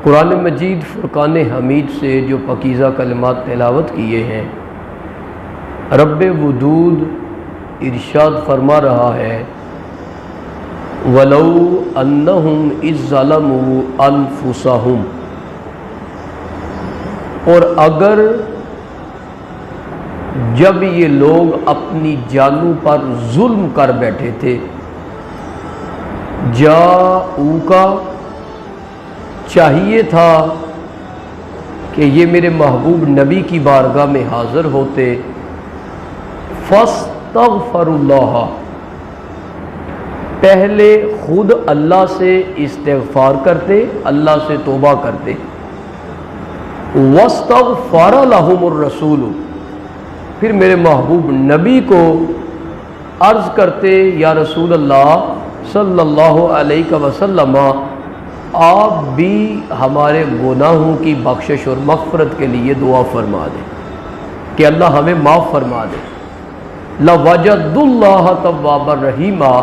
قرآن مجید فرقان حمید سے جو پاکیزہ کلمات تلاوت کیے ہیں، رب ودود ارشاد فرما رہا ہے وَلَوْ أَنَّهُمْ إِذْ ظَلَمُوا أَنفُسَهُمْ، اور اگر جب یہ لوگ اپنی جانوں پر ظلم کر بیٹھے تھے، جاؤکا چاہیے تھا کہ یہ میرے محبوب نبی کی بارگاہ میں حاضر ہوتے، فاستغفروا اللہ، پہلے خود اللہ سے استغفار کرتے، اللہ سے توبہ کرتے، واستغفر لهم الرسول، پھر میرے محبوب نبی کو عرض کرتے یا رسول اللہ صلی اللہ علیہ وسلم آپ بھی ہمارے گناہوں کی بخشش اور مغفرت کے لیے دعا فرما دیں کہ اللہ ہمیں معاف فرما دے۔ لَوَجَدُ اللَّهَ تَوَّابًا رَحِيمًا،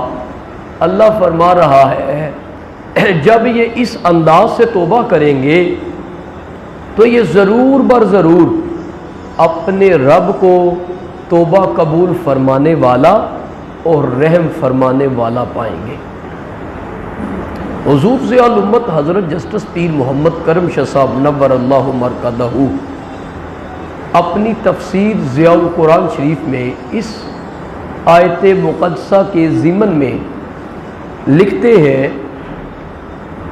اللہ فرما رہا ہے جب یہ اس انداز سے توبہ کریں گے تو یہ ضرور بر ضرور اپنے رب کو توبہ قبول فرمانے والا اور رحم فرمانے والا پائیں گے۔ حضور ضیاء الامت حضرت جسٹس پیر محمد کرم شاہ صاحب نور اللہ مرکزہ اپنی تفسیر ضیاء القرآن شریف میں اس آیت مقدسہ کے ضمن میں لکھتے ہیں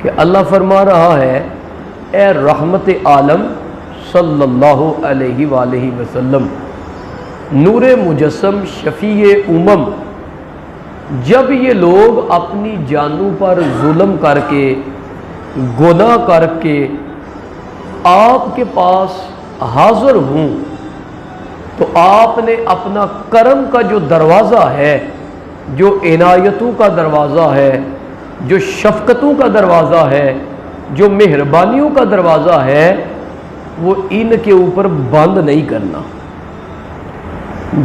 کہ اللہ فرما رہا ہے اے رحمت عالم صلی اللہ علیہ وآلہ وسلم، نور مجسم، شفیع امم، جب یہ لوگ اپنی جانوں پر ظلم کر کے گناہ کر کے آپ کے پاس حاضر ہوں تو آپ نے اپنا کرم کا جو دروازہ ہے، جو عنایتوں کا دروازہ ہے، جو شفقتوں کا دروازہ ہے، جو مہربانیوں کا دروازہ ہے، وہ ان کے اوپر بند نہیں کرنا۔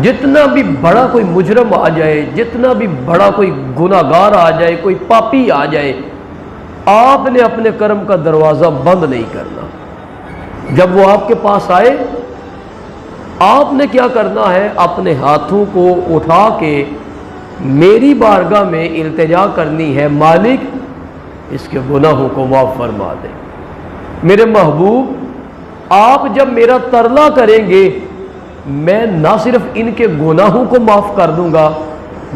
جتنا بھی بڑا کوئی مجرم آ جائے، جتنا بھی بڑا کوئی گناہگار آ جائے، کوئی پاپی آ جائے، آپ نے اپنے کرم کا دروازہ بند نہیں کرنا۔ جب وہ آپ کے پاس آئے، آپ نے کیا کرنا ہے؟ اپنے ہاتھوں کو اٹھا کے میری بارگاہ میں التجا کرنی ہے، مالک اس کے گناہوں کو معاف فرما دے۔ میرے محبوب، آپ جب میرا ترلا کریں گے، میں نہ صرف ان کے گناہوں کو معاف کر دوں گا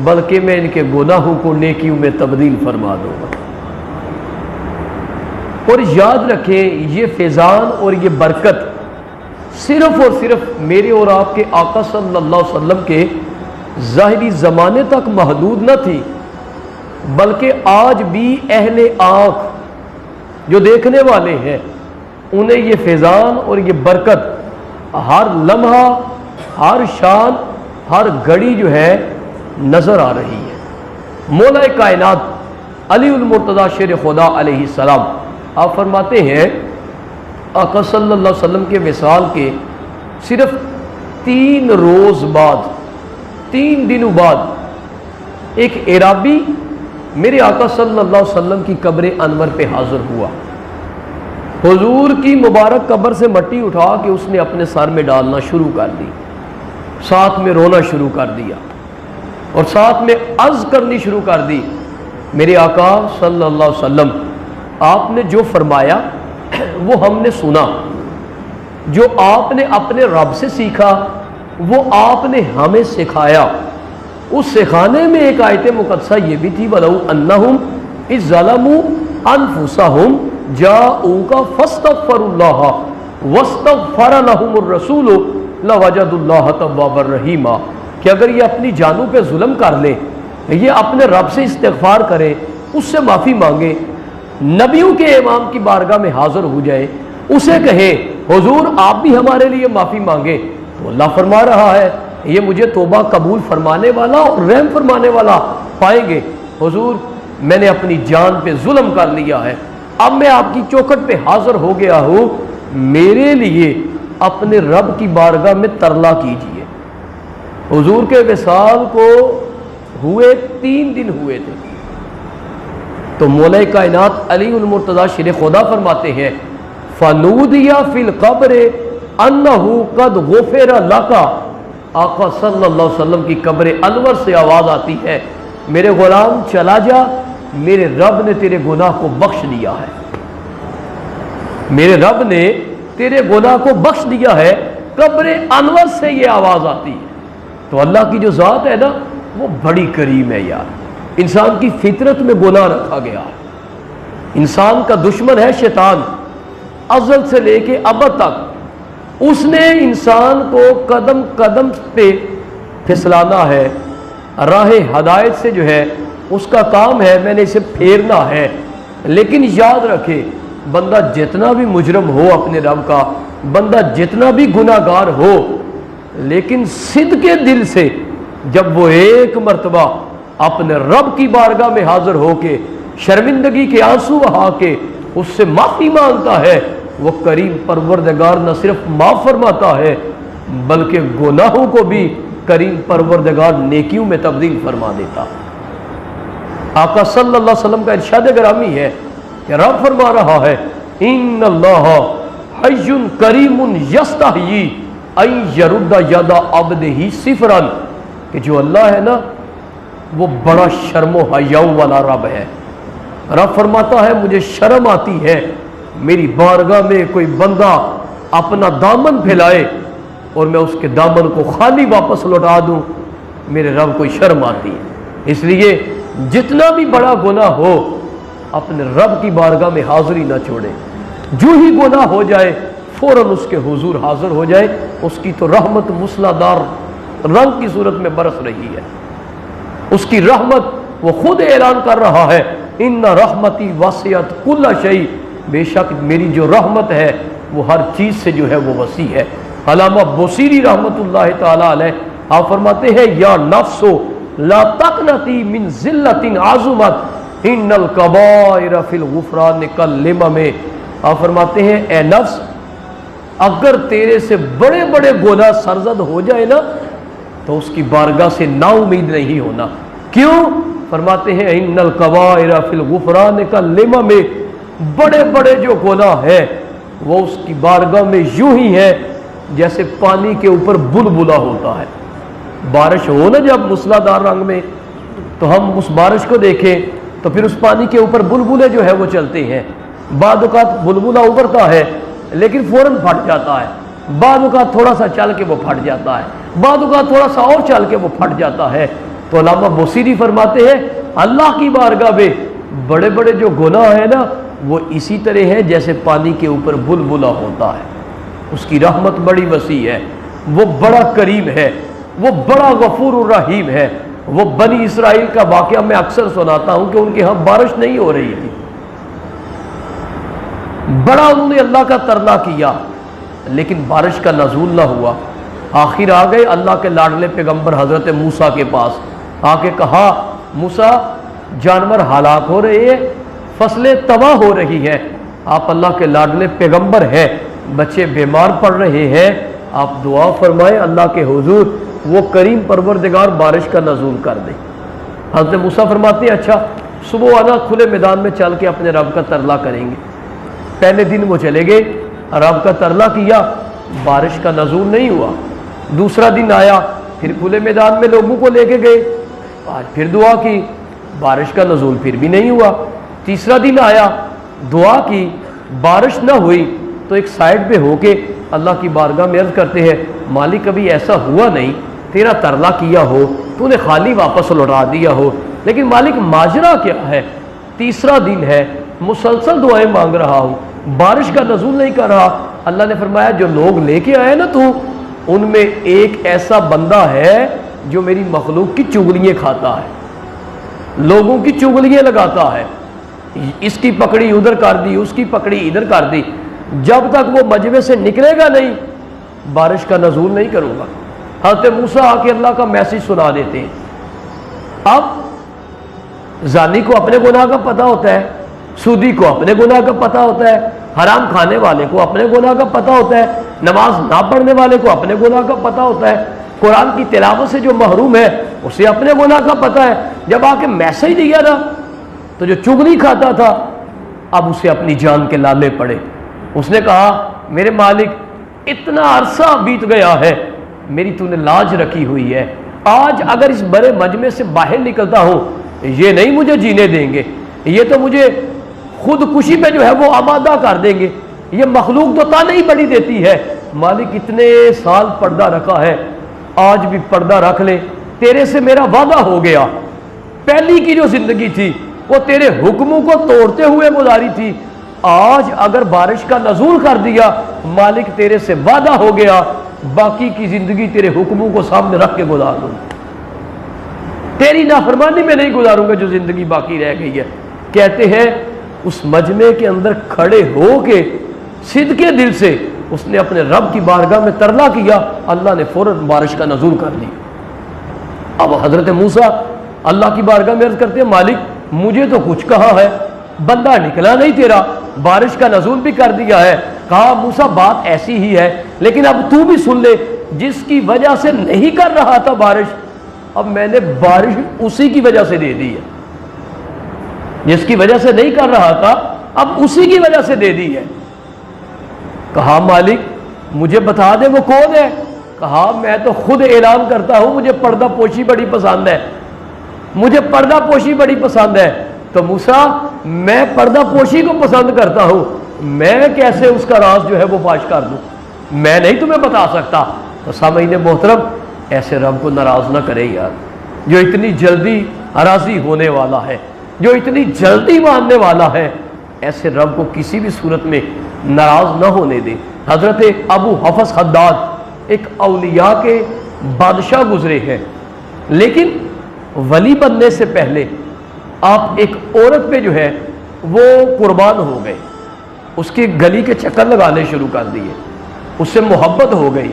بلکہ میں ان کے گناہوں کو نیکیوں میں تبدیل فرما دوں گا۔ اور یاد رکھیں، یہ فیضان اور یہ برکت صرف اور صرف میرے اور آپ کے آقا صلی اللہ علیہ وسلم کے ظاہری زمانے تک محدود نہ تھی، بلکہ آج بھی اہل آنکھ جو دیکھنے والے ہیں انہیں یہ فیضان اور یہ برکت ہر لمحہ، ہر شان، ہر گھڑی جو ہے نظر آ رہی ہے۔ مولا کائنات علی المرتضیٰ شیر خدا علیہ السلام آپ فرماتے ہیں آقا صلی اللہ علیہ وسلم کے وصال کے صرف 3 روز بعد، 3 دنوں بعد ایک اعرابی میرے آقا صلی اللہ علیہ وسلم کی قبر انور پہ حاضر ہوا۔ حضور کی مبارک قبر سے مٹی اٹھا کے اس نے اپنے سر میں ڈالنا شروع کر دی، ساتھ میں رونا شروع کر دیا اور ساتھ میں عرض کرنی شروع کر دی، میرے آقا صلی اللہ علیہ وسلم آپ نے جو فرمایا وہ ہم نے سنا، جو آپ نے اپنے رب سے سیکھا وہ آپ نے ہمیں سکھایا۔ اس سکھانے میں ایک آیت مقدسہ یہ بھی تھی وَلَوْ أَنَّهُمْ إِذْ ظَلَمُوا أَنفُسَهُمْ جَاءُوكَ فَاسْتَغْفَرُوا اللَّهَ وَاسْتَغْفَرَ لَهُمُ الرَّسُولُ لَوَجَدُوا اللَّهَ تَوَّابًا رَحِيمًا، کہ اگر یہ اپنی جانوں پہ ظلم کر لیں، یہ اپنے رب سے استغفار کریں، اس سے معافی مانگیں، نبیوں کے امام کی بارگاہ میں حاضر ہو جائے، اسے کہیں حضور آپ بھی ہمارے لیے معافی مانگیں، تو اللہ فرما رہا ہے یہ مجھے توبہ قبول فرمانے والا اور رحم فرمانے والا پائیں گے۔ حضور میں نے اپنی جان پہ ظلم کر لیا ہے، اب میں آپ کی چوکھٹ پہ حاضر ہو گیا ہوں، میرے لیے اپنے رب کی بارگاہ میں ترلا کیجئے۔ حضور کے وصال کو ہوئے 3 دن ہوئے تھے، تو مولا کائنات علی المرتضیٰ شیر خدا فرماتے ہیں فنودیا فی القبر انہ قد غفر لکا، آقا صلی اللہ علیہ وسلم کی قبر انور سے آواز آتی ہے، میرے غلام چلا جا، میرے رب نے تیرے گناہ کو بخش دیا ہے، میرے رب نے تیرے گناہ کو بخش دیا ہے۔ قبر انور سے یہ آواز آتی ہے۔ تو اللہ کی جو ذات ہے نا وہ بڑی کریم ہے یار۔ انسان کی فطرت میں گناہ رکھا گیا ہے۔ انسان کا دشمن ہے شیطان، ازل سے لے کے ابد تک اس نے انسان کو قدم قدم پہ پھسلانا ہے، راہ ہدایت سے جو ہے اس کا کام ہے، میں نے اسے پھیرنا ہے۔ لیکن یاد رکھے، بندہ جتنا بھی مجرم ہو اپنے رب کا، بندہ جتنا بھی گناہ گار ہو، لیکن صدق کے دل سے جب وہ ایک مرتبہ اپنے رب کی بارگاہ میں حاضر ہو کے شرمندگی کے آنسو بہا کے اس سے معافی مانگتا ہے، وہ کریم پروردگار نہ صرف معاف فرماتا ہے بلکہ گناہوں کو بھی کریم پروردگار نیکیوں میں تبدیل فرما دیتا۔ آقا صلی اللہ علیہ وسلم کا ارشاد گرامی ہے کہ رب فرما رہا ہے، ان اللہ حی کریم یستحیی ان یرد ید عبدہ صفرا، کہ جو اللہ ہے نا وہ بڑا شرم و حیا والا رب ہے۔ رب فرماتا ہے مجھے شرم آتی ہے میری بارگاہ میں کوئی بندہ اپنا دامن پھیلائے اور میں اس کے دامن کو خالی واپس لوٹا دوں، میرے رب کو شرم آتی ہے۔ اس لیے جتنا بھی بڑا گناہ ہو اپنے رب کی بارگاہ میں حاضری نہ چھوڑے، جو ہی گناہ ہو جائے فوراً اس کے حضور حاضر ہو جائے، اس کی تو رحمت مسلح دار رنگ کی صورت میں برس رہی ہے۔ اس کی رحمت وہ خود اعلان کر رہا ہے، ان رحمتی وسعت کل شیء، بے شک میری جو رحمت ہے وہ ہر چیز سے جو ہے وہ وسیع ہے۔ علامہ بصیری رحمت اللہ تعالی علیہ آپ فرماتے ہیں، یا نفس لا تقنطی من ذلت عظمت ان الکبائر فی الغفران کاللمم، آپ فرماتے ہیں اے نفس اگر تیرے سے بڑے بڑے گناہ سرزد ہو جائے نا تو اس کی بارگاہ سے نا امید نہیں ہونا۔ کیوں؟ فرماتے ہیں ان الکبائر فی الغفران کاللمم، بڑے بڑے جو گناہ ہے وہ اس کی بارگاہ میں یوں ہی ہے جیسے پانی کے اوپر بلبلہ ہوتا ہے۔ بارش ہو نا جب مسلح دار رنگ میں، تو ہم اس بارش کو دیکھیں تو پھر اس پانی کے اوپر بلبلے جو ہے وہ چلتے ہیں۔ بعض اوقات بلبلہ ابھرتا ہے لیکن فوراً پھٹ جاتا ہے، بعض اوقات تھوڑا سا چل کے وہ پھٹ جاتا ہے، بعض اوقات تھوڑا سا اور چل کے وہ پھٹ جاتا ہے۔ تو علامہ بصیری فرماتے ہیں اللہ کی بارگاہ میں بڑے بڑے جو گناہ ہیں نا وہ اسی طرح ہے جیسے پانی کے اوپر بلبلہ ہوتا ہے۔ اس کی رحمت بڑی وسیع ہے، وہ بڑا کریم ہے، وہ بڑا غفور الرحیم ہے۔ وہ بنی اسرائیل کا واقعہ میں اکثر سناتا ہوں کہ ان کے ہاں بارش نہیں ہو رہی تھی، بڑا انہوں نے اللہ کا ترلا کیا لیکن بارش کا نزول نہ ہوا۔ آخر آ گئے اللہ کے لاڈلے پیغمبر حضرت موسیٰ کے پاس، آ کے کہا موسیٰ جانور ہلاک ہو رہے ہیں، فصلیں تباہ ہو رہی ہیں، آپ اللہ کے لاڈلے پیغمبر ہیں، بچے بیمار پڑ رہے ہیں، آپ دعا فرمائیں اللہ کے حضور وہ کریم پروردگار بارش کا نزول کر دے۔ حضرت موسیٰ فرماتے ہیں اچھا صبح آنا، کھلے میدان میں چل کے اپنے رب کا ترلا کریں گے۔ پہلے دن وہ چلے گئے، رب کا ترلا کیا، بارش کا نزول نہیں ہوا۔ دوسرا دن آیا، پھر کھلے میدان میں لوگوں کو لے کے گئے، آج پھر دعا کی، بارش کا نزول پھر بھی نہیں ہوا۔ تیسرا دن آیا، دعا کی، بارش نہ ہوئی تو ایک سائڈ پہ ہو کے اللہ کی بارگاہ میں عرض کرتے ہیں مالک کبھی ایسا ہوا نہیں تیرا ترلا کیا ہو تو نے خالی واپس لوٹا دیا ہو، لیکن مالک ماجرا کیا ہے؟ تیسرا دن ہے، مسلسل دعائیں مانگ رہا ہوں، بارش کا نزول نہیں کر رہا۔ اللہ نے فرمایا جو لوگ لے کے آئے نا تو ان میں ایک ایسا بندہ ہے جو میری مخلوق کی چغلیاں کھاتا ہے، لوگوں کی چغلیاں لگاتا ہے، اس کی پکڑی ادھر کر دی، اس کی پکڑی ادھر کر دی، جب تک وہ مجمع سے نکلے گا نہیں بارش کا نزول نہیں کروں گا۔ حضرت موسیٰ آ کے اللہ کا میسج سنا دیتے ہیں۔ اب زانی کو اپنے گناہ کا پتہ ہوتا ہے، سودی کو اپنے گناہ کا پتہ ہوتا ہے، حرام کھانے والے کو اپنے گناہ کا پتہ ہوتا ہے، نماز نہ پڑھنے والے کو اپنے گناہ کا پتہ ہوتا ہے، قرآن کی تلاوت سے جو محروم ہے اسے اپنے گناہ کا پتہ ہے۔ جب آ کے میسج دیا نا تو جو چغلی کھاتا تھا اب اسے اپنی جان کے لالے پڑے، اس نے کہا میرے مالک اتنا عرصہ بیت گیا ہے، میری تو نے لاج رکھی ہوئی ہے، آج اگر اس بڑے مجمع سے باہر نکلتا ہوں یہ نہیں مجھے جینے دیں گے، یہ تو مجھے خودکشی پہ جو ہے وہ آمادہ کر دیں گے، یہ مخلوق تو تانے ہی بڑی دیتی ہے۔ مالک اتنے سال پردہ رکھا ہے، آج بھی پردہ رکھ لے، تیرے سے میرا وعدہ ہو گیا، پہلی کی جو زندگی تھی وہ تیرے حکموں کو توڑتے ہوئے گزاری تھی، آج اگر بارش کا نزول کر دیا مالک تیرے سے وعدہ ہو گیا باقی کی زندگی تیرے حکموں کو سامنے رکھ کے گزار دوں، تیری نافرمانی میں نہیں گزاروں گا جو زندگی باقی رہ گئی ہے۔ کہتے ہیں اس مجمع کے اندر کھڑے ہو کے صدقے دل سے اس نے اپنے رب کی بارگاہ میں ترلا کیا، اللہ نے فوراً بارش کا نزول کر دی۔ اب حضرت موسیٰ اللہ کی بارگاہ میں عرض کرتے ہیں مالک مجھے تو کچھ کہا ہے، بندہ نکلا نہیں تیرا، بارش کا نزول بھی کر دیا ہے۔ کہا موسیٰ بات ایسی ہی ہے لیکن اب تو بھی سن لے، جس کی وجہ سے نہیں کر رہا تھا بارش، اب میں نے بارش اسی کی وجہ سے دے دی ہے، جس کی وجہ سے نہیں کر رہا تھا اب اسی کی وجہ سے دے دی ہے۔ کہا مالک مجھے بتا دے وہ کون ہے؟ کہا میں تو خود اعلان کرتا ہوں مجھے پردہ پوشی بڑی پسند ہے، مجھے پردہ پوشی بڑی پسند ہے۔ تو موسیٰ میں پردہ پوشی کو پسند کرتا ہوں، میں کیسے اس کا راز جو ہے وہ فاش کر دوں، میں نہیں تمہیں بتا سکتا۔ تو سامعین محترم ایسے رب کو ناراض نہ کرے یار، جو اتنی جلدی راضی ہونے والا ہے، جو اتنی جلدی ماننے والا ہے، ایسے رب کو کسی بھی صورت میں ناراض نہ ہونے دے۔ حضرت ابو حفص حداد ایک اولیاء کے بادشاہ گزرے ہیں، لیکن ولی بننے سے پہلے آپ ایک عورت پہ جو ہے وہ قربان ہو گئے، اس کی گلی کے چکر لگانے شروع کر دیے، اس سے محبت ہو گئی،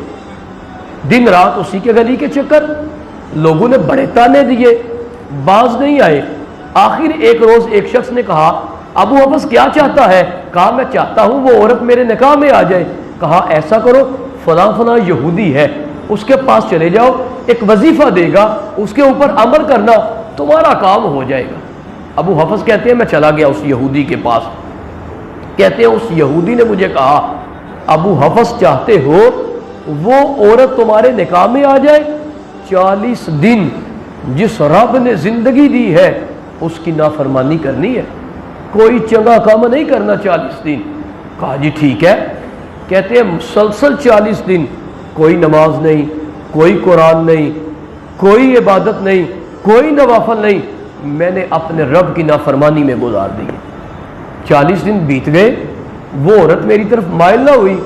دن رات اسی کے گلی کے چکر، لوگوں نے بڑے تانے دیے، باز نہیں آئے۔ آخر ایک روز ایک شخص نے کہا ابو حفص کیا چاہتا ہے؟ کہا میں چاہتا ہوں وہ عورت میرے نکاح میں آ جائے۔ کہا ایسا کرو فلاں فلاں یہودی ہے اس کے پاس چلے جاؤ، ایک وظیفہ دے گا، اس کے اوپر عمل کرنا، تمہارا کام ہو جائے گا۔ ابو حفص کہتے ہیں میں چلا گیا اس یہودی کے پاس، کہتے ہیں اس یہودی نے مجھے کہا ابو حفص چاہتے ہو وہ عورت تمہارے نکاح میں آ جائے؟ 40 دن جس رب نے زندگی دی ہے اس کی نافرمانی کرنی ہے، کوئی چنگا کام نہیں کرنا 40 دن۔ کہا جی ٹھیک ہے۔ کہتے ہیں مسلسل 40 دن کوئی نماز نہیں، کوئی قرآن نہیں، کوئی عبادت نہیں، کوئی نوافل نہیں، میں نے اپنے رب کی نافرمانی میں گزار دی۔ 40 دن بیت گئے، وہ عورت میری طرف مائل نہ ہوئی،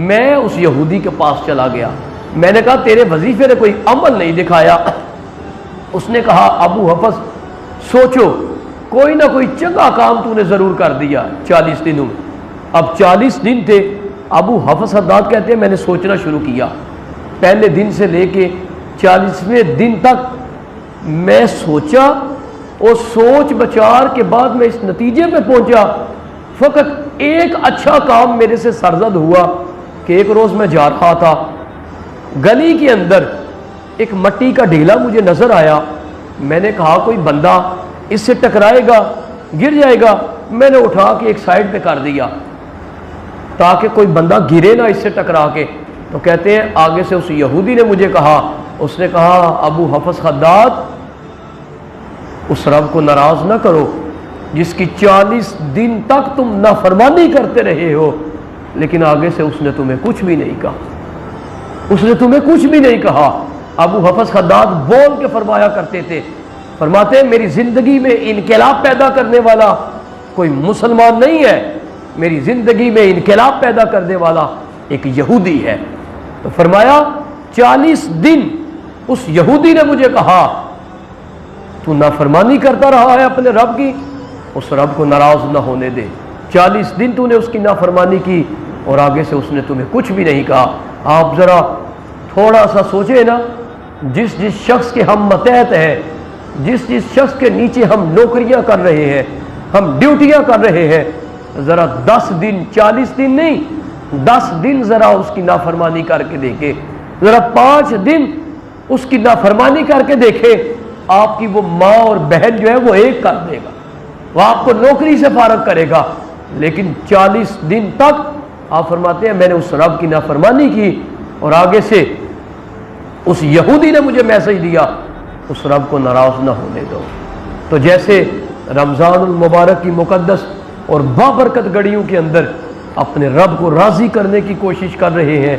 میں اس یہودی کے پاس چلا گیا، میں نے کہا تیرے وظیفے نے کوئی عمل نہیں دکھایا۔ اس نے کہا ابو حفص سوچو کوئی نہ کوئی چنگا کام تو نے ضرور کر دیا 40 دنوں میں۔ اب 40 دن تھے، ابو حفص حداد کہتے ہیں میں نے سوچنا شروع کیا، پہلے دن سے لے کے 40ویں دن تک میں سوچا، اور سوچ بچار کے بعد میں اس نتیجے پہ پہنچا، فقط ایک اچھا کام میرے سے سرزد ہوا کہ ایک روز میں جا رہا تھا، گلی کے اندر ایک مٹی کا ڈھیلا مجھے نظر آیا، میں نے کہا کوئی بندہ اس سے ٹکرائے گا گر جائے گا، میں نے اٹھا کے ایک سائڈ پہ کر دیا تاکہ کوئی بندہ گرے نہ اس سے ٹکرا کے۔ تو کہتے ہیں آگے سے اس یہودی نے مجھے کہا، اس نے کہا ابو حفص حداد اس رب کو ناراض نہ کرو جس کی 40 دن تک تم نافرمانی کرتے رہے ہو، لیکن آگے سے اس نے تمہیں کچھ بھی نہیں کہا، اس نے تمہیں کچھ بھی نہیں کہا۔ ابو حفص حداد بول کے فرمایا کرتے تھے، فرماتے ہیں میری زندگی میں انقلاب پیدا کرنے والا کوئی مسلمان نہیں ہے، میری زندگی میں انقلاب پیدا کرنے والا ایک یہودی ہے۔ تو فرمایا 40 دن اس یہودی نے مجھے کہا تو نافرمانی کرتا رہا ہے اپنے رب کی، اس رب کو ناراض نہ ہونے دے، 40 دن تو نے اس کی نافرمانی کی اور آگے سے اس نے تمہیں کچھ بھی نہیں کہا۔ آپ ذرا تھوڑا سا سوچیں نا، جس شخص کے ہم ماتحت ہیں، جس شخص کے نیچے ہم نوکریاں کر رہے ہیں، ہم ڈیوٹیاں کر رہے ہیں، ذرا 10 دن 40 دن نہیں 10 دن ذرا اس کی نافرمانی کر کے دیکھے، ذرا 5 دن اس کی نافرمانی کر کے دیکھے، آپ کی وہ ماں اور بہن جو ہے وہ ایک کر دے گا، وہ آپ کو نوکری سے فارغ کرے گا، لیکن 40 دن تک آپ فرماتے ہیں میں نے اس رب کی نافرمانی کی اور آگے سے اس یہودی نے مجھے میسج دیا اس رب کو ناراض نہ ہونے دو۔ تو جیسے رمضان المبارک کی مقدس اور بابرکت گھڑیوں کے اندر اپنے رب کو راضی کرنے کی کوشش کر رہے ہیں،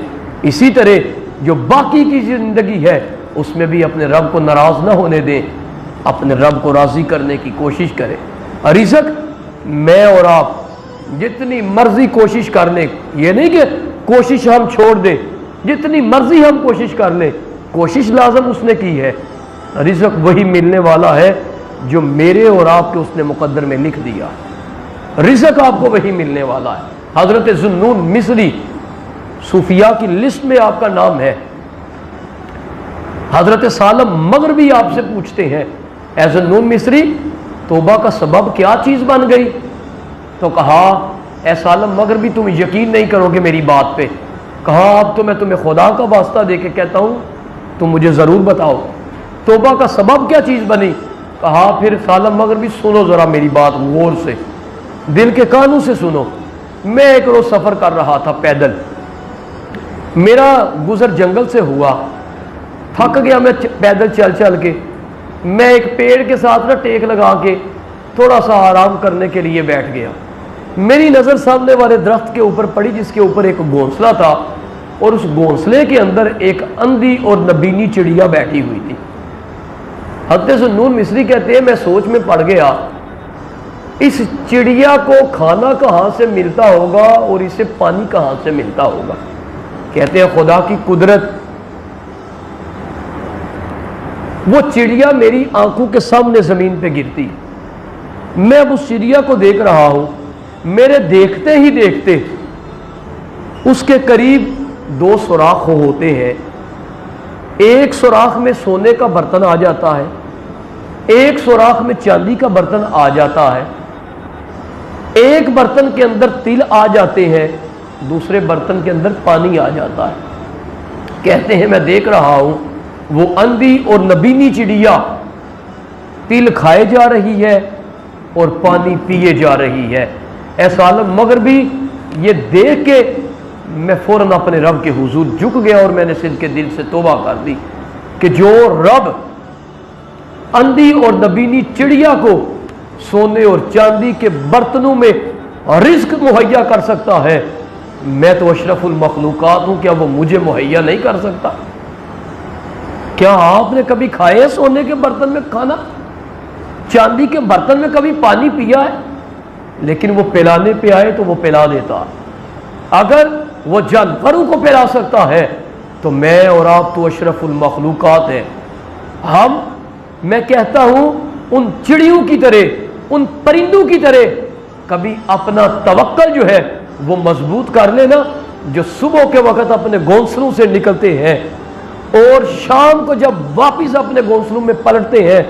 اسی طرح جو باقی کی زندگی ہے اس میں بھی اپنے رب کو ناراض نہ ہونے دیں، اپنے رب کو راضی کرنے کی کوشش کریں۔ رزق میں اور آپ جتنی مرضی کوشش کر لیں، یہ نہیں کہ کوشش ہم چھوڑ دیں، جتنی مرضی ہم کوشش کر لیں، کوشش لازم اس نے کی ہے، رزق وہی ملنے والا ہے جو میرے اور آپ کے اس نے مقدر میں لکھ دیا، رزق آپ کو وہی ملنے والا ہے۔ حضرت ذوالنون مصری صوفیاء کی لسٹ میں آپ کا نام ہے۔ حضرت سالم مغربی آپ سے پوچھتے ہیں اے ذوالنون مصری توبہ کا سبب کیا چیز بن گئی؟ تو کہا اے سالم مغربی تم یقین نہیں کرو گے میری بات پہ، کہا اب تو میں تمہیں خدا کا واسطہ دے کے کہتا ہوں تم مجھے ضرور بتاؤ توبہ کا سبب کیا چیز بنی؟ کہا پھر سالم مغربی سنو ذرا میری بات غور سے، دل کے کانوں سے سنو۔ میں ایک روز سفر کر رہا تھا پیدل، میرا گزر جنگل سے ہوا، تھک گیا میں پیدل چل چل کے، میں ایک پیڑ کے ساتھ نہ ٹیک لگا کے تھوڑا سا آرام کرنے کے لیے بیٹھ گیا۔ میری نظر سامنے والے درخت کے اوپر پڑی جس کے اوپر ایک گھونسلہ تھا اور اس گھونسلے کے اندر ایک اندھی اور نبینی چڑیا بیٹھی ہوئی تھی۔ حضرت ذوالنون مصری کہتے ہیں میں سوچ میں پڑ گیا اس چڑیا کو کھانا کہاں سے ملتا ہوگا اور اسے پانی کہاں سے ملتا ہوگا؟ کہتے ہیں خدا کی قدرت، وہ چڑیا میری آنکھوں کے سامنے زمین پہ گرتی، میں اب اس چڑیا کو دیکھ رہا ہوں، میرے دیکھتے ہی دیکھتے اس کے قریب دو سوراخ ہوتے ہیں، ایک سوراخ میں سونے کا برتن آ جاتا ہے، ایک سوراخ میں چاندی کا برتن آ جاتا ہے، ایک برتن کے اندر تل آ جاتے ہیں، دوسرے برتن کے اندر پانی آ جاتا ہے۔ کہتے ہیں میں دیکھ رہا ہوں وہ اندھی اور نبینی چڑیا تل کھائے جا رہی ہے اور پانی پیے جا رہی ہے۔ اے سالم مغربی یہ دیکھ کے میں فوراً اپنے رب کے حضور جھک گیا اور میں نے صدق کے دل سے توبہ کر دی کہ جو رب اندھی اور نبینی چڑیا کو سونے اور چاندی کے برتنوں میں رزق مہیا کر سکتا ہے، میں تو اشرف المخلوقات ہوں، کیا وہ مجھے مہیا نہیں کر سکتا؟ کیا آپ نے کبھی کھائے ہے سونے کے برتن میں کھانا، چاندی کے برتن میں کبھی پانی پیا ہے؟ لیکن وہ پلانے پہ آئے تو وہ پلا دیتا۔ اگر وہ جانوروں کو پلا سکتا ہے تو میں اور آپ تو اشرف المخلوقات ہیں۔ میں کہتا ہوں ان چڑیوں کی طرح، ان پرندوں کی طرح کبھی اپنا توکل جو ہے وہ مضبوط کر لینا، جو صبح کے وقت اپنے گھونسلوں سے نکلتے ہیں اور شام کو جب واپس اپنے گھونسلوں میں پلٹتے ہیں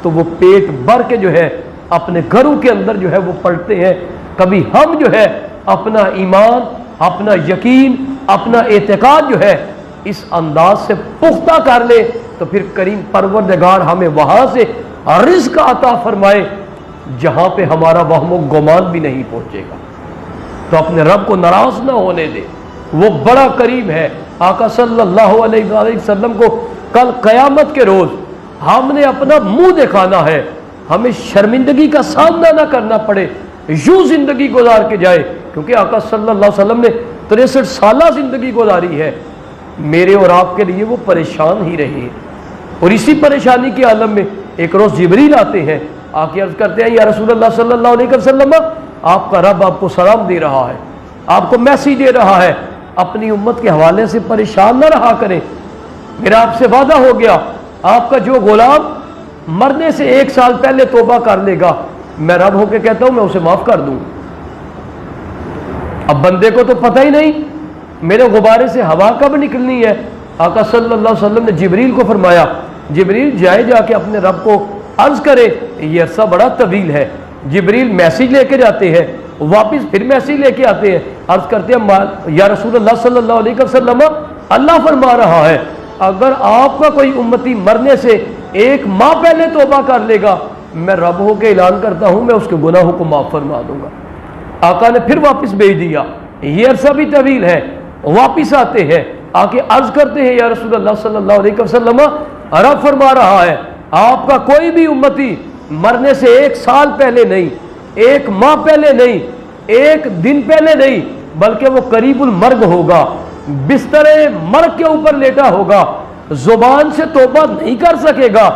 تو وہ پیٹ بھر کے جو ہے اپنے گھروں کے اندر جو ہے وہ پلٹتے ہیں۔ کبھی ہم جو ہے اپنا ایمان، اپنا یقین، اپنا اعتقاد جو ہے اس انداز سے پختہ کر لے تو پھر کریم پروردگار ہمیں وہاں سے رزق عطا فرمائے جہاں پہ ہمارا وہم و گمان بھی نہیں پہنچے گا۔ تو اپنے رب کو ناراض نہ ہونے دے، وہ بڑا قریب ہے۔ آقا صلی اللہ علیہ وآلہ وسلم کو کل قیامت کے روز ہم نے اپنا منہ دکھانا ہے، ہمیں شرمندگی کا سامنا نہ کرنا پڑے، یوں زندگی گزار کے جائے، کیونکہ آقا صلی اللہ علیہ وسلم نے 63 سالہ زندگی گزاری ہے، میرے اور آپ کے لیے وہ پریشان ہی رہے۔ اور اسی پریشانی کے عالم میں ایک روز جبریل آتے ہیں، آ کے عرض کرتے ہیں یا رسول اللہ صلی اللہ علیہ وسلم آپ کا رب آپ کو سلام دے رہا ہے، آپ کو میسج دے رہا ہے، اپنی امت کے حوالے سے پریشان نہ رہا کریں، میرا آپ سے وعدہ ہو گیا آپ کا جو غلام مرنے سے 1 سال پہلے توبہ کر لے گا میں رب ہو کے کہتا ہوں میں اسے معاف کر دوں۔ اب بندے کو تو پتہ ہی نہیں میرے غبارے سے ہوا کب نکلنی ہے۔ آقا صلی اللہ علیہ وسلم نے جبریل کو فرمایا جبریل جائے جا کے اپنے رب کو عرض کرے، یہ عرصہ بڑا طویل ہے۔ جبریل میسیج لے کے جاتے ہیں، واپس پھر میسیج لے کے آتے ہیں، عرض کرتے ہیں یا رسول اللہ صلی اللہ علیہ وسلم اللہ فرما رہا ہے اگر آپ کا کوئی امتی مرنے سے 1 ماہ پہلے توبہ کر لے گا میں رب ہو کے اعلان کرتا ہوں میں اس کے گناہوں کو معاف فرما دوں گا۔ آقا نے پھر واپس بھیج دیا یہ عرصہ بھی طویل ہے، واپس آتے ہیں، آ کے عرض کرتے ہیں یا رسول اللہ صلی اللہ علیہ وسلم، رب فرما رہا ہے آپ کا کوئی بھی امتی مرنے سے 1 سال پہلے نہیں، 1 ماہ پہلے نہیں، 1 دن پہلے نہیں، بلکہ وہ قریب المرگ ہوگا، بستر مرگ کے اوپر لیٹا ہوگا، زبان سے توبہ نہیں کر سکے گا،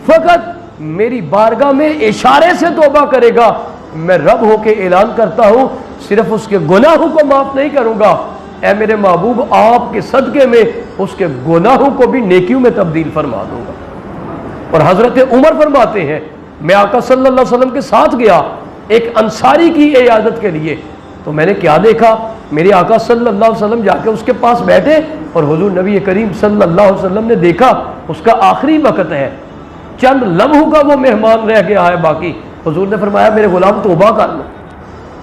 فقط میری بارگاہ میں اشارے سے توبہ کرے گا، میں رب ہو کے اعلان کرتا ہوں صرف اس کے گناہوں کو معاف نہیں کروں گا، اے میرے محبوب آپ کے صدقے میں اس کے گناہوں کو بھی نیکیوں میں تبدیل فرما دوں گا۔ اور حضرت عمر فرماتے ہیں میں آقا صلی اللہ علیہ وسلم کے ساتھ گیا ایک انصاری کی عیادت کے لیے، تو میں نے کیا دیکھا، میرے آقا صلی اللہ علیہ وسلم جا کے اس کے پاس بیٹھے اور حضور نبی کریم صلی اللہ علیہ وسلم نے دیکھا اس کا آخری وقت ہے، چند لمحوں کا وہ مہمان رہ گیا ہے باقی، حضور نے فرمایا میرے غلام توبہ کر لو،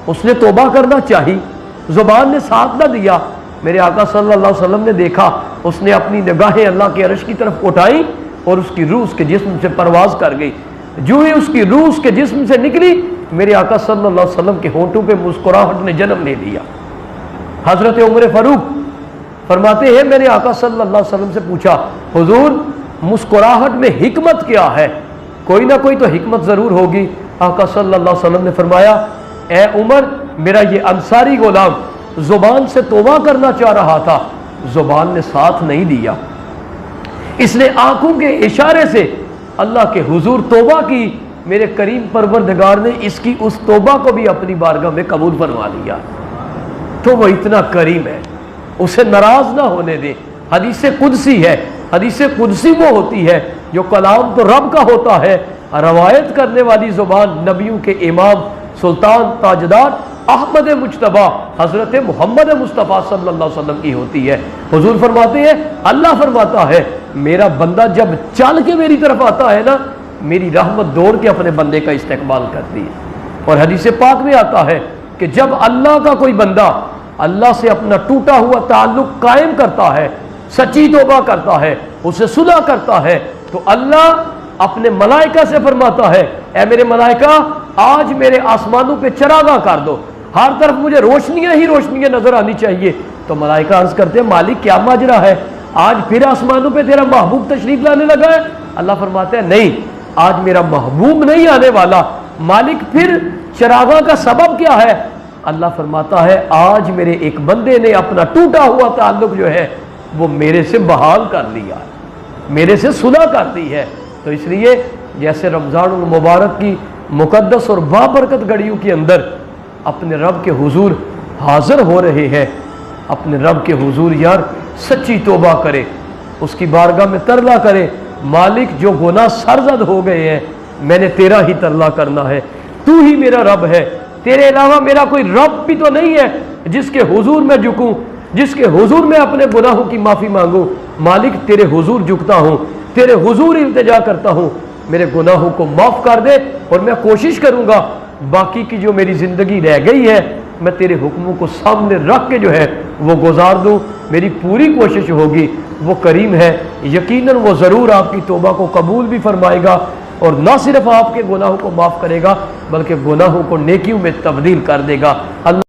اس نے توبہ کرنا چاہی، زبان نے ساتھ نہ دیا، میرے آقا صلی اللہ علیہ وسلم نے دیکھا اس نے اپنی نگاہیں اللہ کے عرش کی طرف اٹھائیں اور اس کی روح اس کے جسم سے پرواز کر گئی، جو ہی اس کی روح اس کے جسم سے نکلی میرے آقا صلی اللہ علیہ وسلم کے ہونٹوں پہ مسکراہٹ نے جنم لے لیا۔ حضرت عمر فاروق فرماتے ہیں میں نے آقا صلی اللہ علیہ وسلم سے پوچھا حضور مسکراہٹ میں حکمت کیا ہے، کوئی نہ کوئی تو حکمت ضرور ہوگی، آقا صلی اللہ علیہ وسلم نے فرمایا اے عمر میرا یہ انصاری غلام زبان سے توبہ کرنا چاہ رہا تھا، زبان نے ساتھ نہیں دیا، اس نے آنکھوں کے اشارے سے اللہ کے حضور توبہ کی، میرے کریم پروردگار نے اس کی اس توبہ کو بھی اپنی بارگاہ میں قبول فرما لیا، تو وہ اتنا کریم ہے اسے ناراض نہ ہونے دے۔ حدیث قدسی ہے، حدیث قدسی وہ ہوتی ہے جو کلام تو رب کا ہوتا ہے، روایت کرنے والی زبان نبیوں کے امام سلطان تاجدار احمد مجتبی حضرت محمد مصطفیٰ صلی اللہ علیہ وسلم کی ہوتی ہے۔ حضور فرماتے ہیں اللہ فرماتا ہے میرا بندہ جب چل کے میری طرف آتا ہے نا میری رحمت دوڑ کے اپنے بندے کا استقبال کرتی ہے، اور حدیث پاک میں آتا ہے کہ جب اللہ کا کوئی بندہ اللہ سے اپنا ٹوٹا ہوا تعلق قائم کرتا ہے، سچی توبہ کرتا ہے، اسے صلح کرتا ہے، تو اللہ اپنے ملائکہ سے فرماتا ہے اے میرے ملائکہ آج میرے آسمانوں پہ چراغاں کر دو، ہر طرف مجھے روشنیاں ہی روشنیاں نظر آنی چاہیے، تو ملائکہ عرض کرتے ہیں مالک کیا ماجرا ہے، آج پھر آسمانوں پہ تیرا محبوب تشریف لانے لگا ہے؟ اللہ فرماتے ہیں نہیں آج میرا محبوب نہیں آنے والا، مالک پھر چراغاں کا سبب کیا ہے؟ اللہ فرماتا ہے آج میرے ایک بندے نے اپنا ٹوٹا ہوا تعلق جو ہے وہ میرے سے بحال کر لیا، میرے سے صلح کر دی ہے۔ تو اس لیے جیسے رمضان المبارک کی مقدس اور بابرکت گھڑیوں کے اندر اپنے رب کے حضور حاضر ہو رہے ہیں، اپنے رب کے حضور یار سچی توبہ کرے، اس کی بارگاہ میں ترلا کرے مالک جو گناہ سرزد ہو گئے ہیں میں نے تیرا ہی ترلا کرنا ہے، تو ہی میرا رب ہے، تیرے علاوہ میرا کوئی رب بھی تو نہیں ہے جس کے حضور میں جھکوں، جس کے حضور میں اپنے گناہوں کی معافی مانگوں، مالک تیرے حضور جھکتا ہوں، تیرے حضور التجا کرتا ہوں، میرے گناہوں کو معاف کر دے، اور میں کوشش کروں گا باقی کی جو میری زندگی رہ گئی ہے میں تیرے حکموں کو سامنے رکھ کے جو ہے وہ گزار دوں، میری پوری کوشش ہوگی، وہ کریم ہے یقیناً وہ ضرور آپ کی توبہ کو قبول بھی فرمائے گا، اور نہ صرف آپ کے گناہوں کو معاف کرے گا بلکہ گناہوں کو نیکیوں میں تبدیل کر دے گا۔ اللہ